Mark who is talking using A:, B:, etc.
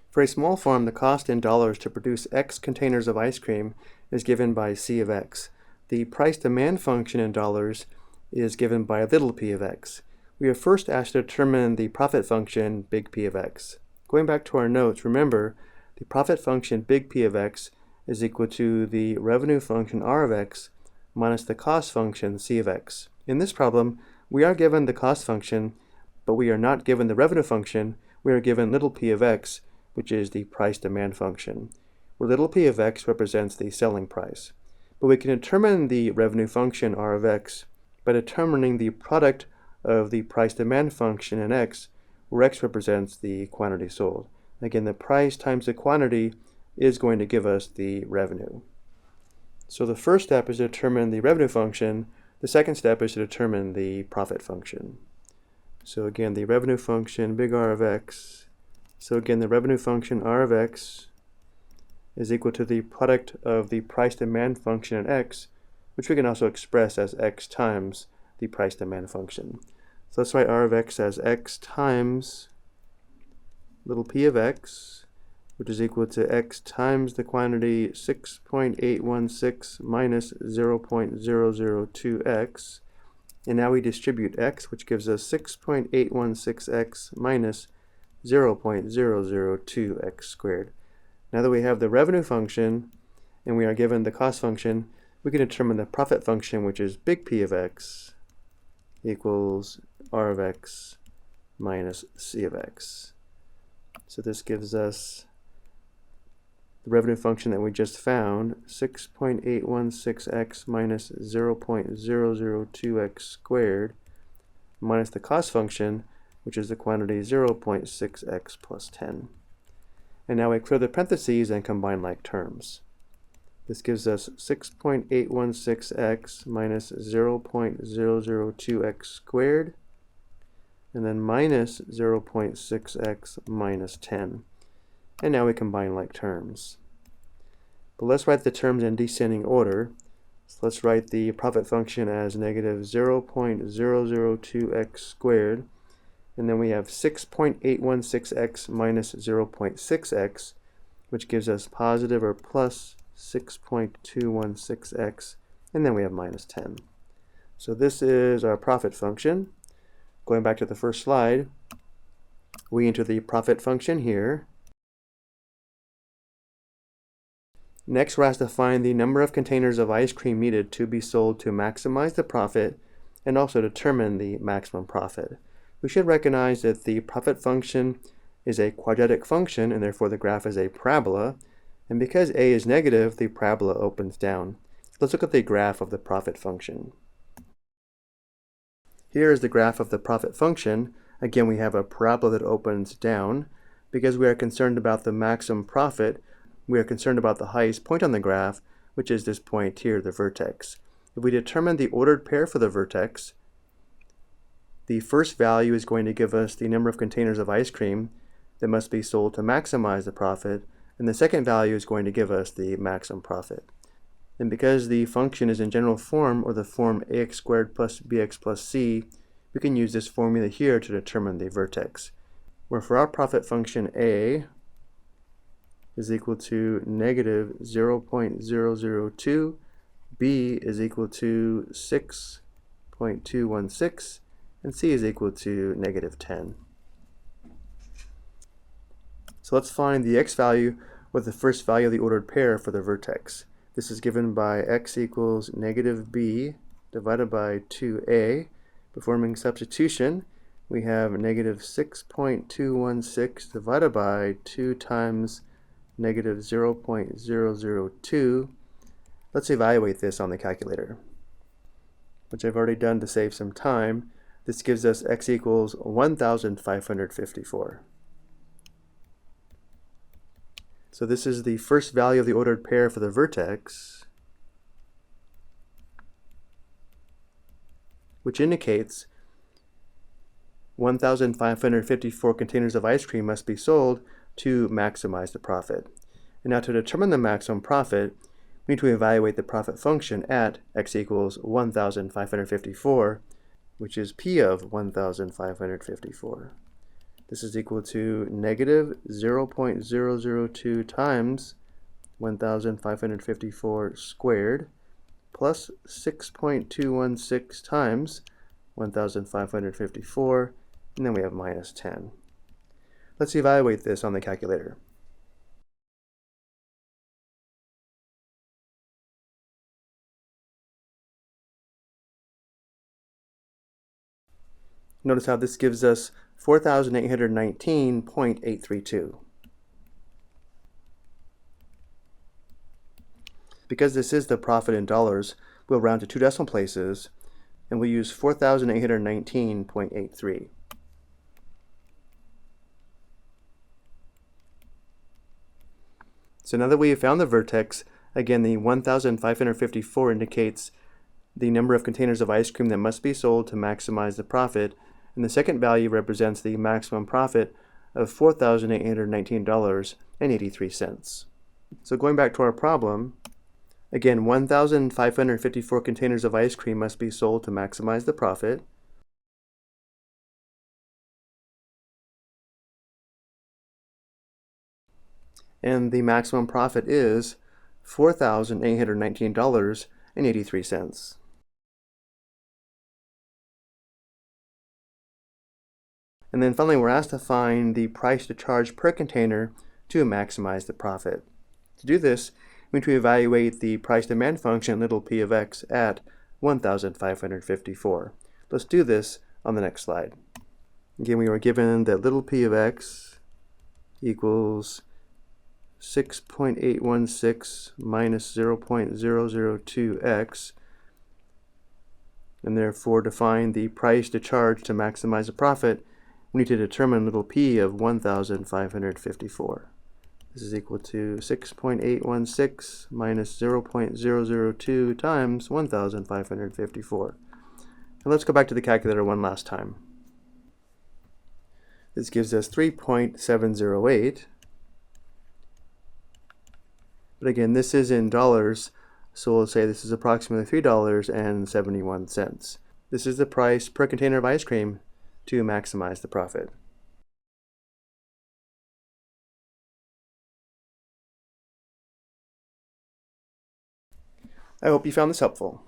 A: For a small farm, the cost in dollars to produce X containers of ice cream is given by C of X. The price demand function in dollars is given by little p of x. We are first asked to determine the profit function big P of x. Going back to our notes, remember the profit function big P of x is equal to the revenue function R of x minus the cost function C of x. In this problem, we are given the cost function, but we are not given the revenue function. We are given little p of x, which is the price demand function, where little p of x represents the selling price. But we can determine the revenue function R of x by determining the product of the price demand function in x, where x represents the quantity sold. Again, the price times the quantity is going to give us the revenue. So the first step is to determine the revenue function. The second step is to determine the profit function. So again, the revenue function big R of x. So again, the revenue function R of x is equal to the product of the price demand function in x, which we can also express as x times the price demand function. So let's write R of x as x times little p of x, which is equal to x times the quantity 6.816 minus 0.002x. And now we distribute x, which gives us 6.816x minus 0.002x squared. Now that we have the revenue function and we are given the cost function, we can determine the profit function, which is big P of x equals R of x minus C of x. So this gives us the revenue function that we just found, 6.816x minus 0.002x squared minus the cost function, which is the quantity 0.6x plus 10. And now we clear the parentheses and combine like terms. This gives us 6.816x minus 0.002x squared, and then minus 0.6x minus 10. And now we combine like terms. But let's write the terms in descending order. So let's write the profit function as negative 0.002x squared, and then we have 6.816x minus 0.6x, which gives us positive or plus 6.216x, and then we have minus 10. So this is our profit function. Going back to the first slide, we enter the profit function here. Next, we're asked to find the number of containers of ice cream needed to be sold to maximize the profit and also determine the maximum profit. We should recognize that the profit function is a quadratic function, and therefore the graph is a parabola. And because a is negative, the parabola opens down. Let's look at the graph of the profit function. Here is the graph of the profit function. Again, we have a parabola that opens down. Because we are concerned about the maximum profit, we are concerned about the highest point on the graph, which is this point here, the vertex. If we determine the ordered pair for the vertex, the first value is going to give us the number of containers of ice cream that must be sold to maximize the profit, and the second value is going to give us the maximum profit. And because the function is in general form, or the form ax squared plus bx plus c, we can use this formula here to determine the vertex, where for our profit function a is equal to negative 0.002, b is equal to 6.216, and c is equal to negative 10. So let's find the x value with the first value of the ordered pair for the vertex. This is given by x equals negative b divided by 2a. Performing substitution, we have negative 6.216 divided by 2 times negative 0.002. Let's evaluate this on the calculator, which I've already done to save some time. This gives us x equals 1,554. So this is the first value of the ordered pair for the vertex, which indicates 1,554 containers of ice cream must be sold to maximize the profit. And now to determine the maximum profit, we need to evaluate the profit function at x equals 1,554, which is p of 1,554. This is equal to negative 0.002 times 1,554 squared plus 6.216 times 1,554, and then we have minus 10. Let's evaluate this on the calculator. Notice how this gives us 4,819.832. Because this is the profit in dollars, we'll round to two decimal places, and we'll use 4,819.83. So now that we have found the vertex, again the 1,554 indicates the number of containers of ice cream that must be sold to maximize the profit, and the second value represents the maximum profit of $4,819.83. So going back to our problem, again 1,554 containers of ice cream must be sold to maximize the profit. And the maximum profit is $4,819.83. And then finally, we're asked to find the price to charge per container to maximize the profit. To do this, we need to evaluate the price demand function little p of x at 1,554. Let's do this on the next slide. Again, we were given that little p of x equals 6.816 minus 0.002x, and therefore to find the price to charge to maximize the profit, we need to determine little p of 1,554. This is equal to 6.816 minus 0.002 times 1,554. And let's go back to the calculator one last time. This gives us 3.708. But again, this is in dollars, so we'll say this is approximately $3.71. This is the price per container of ice cream to maximize the profit. I hope you found this helpful.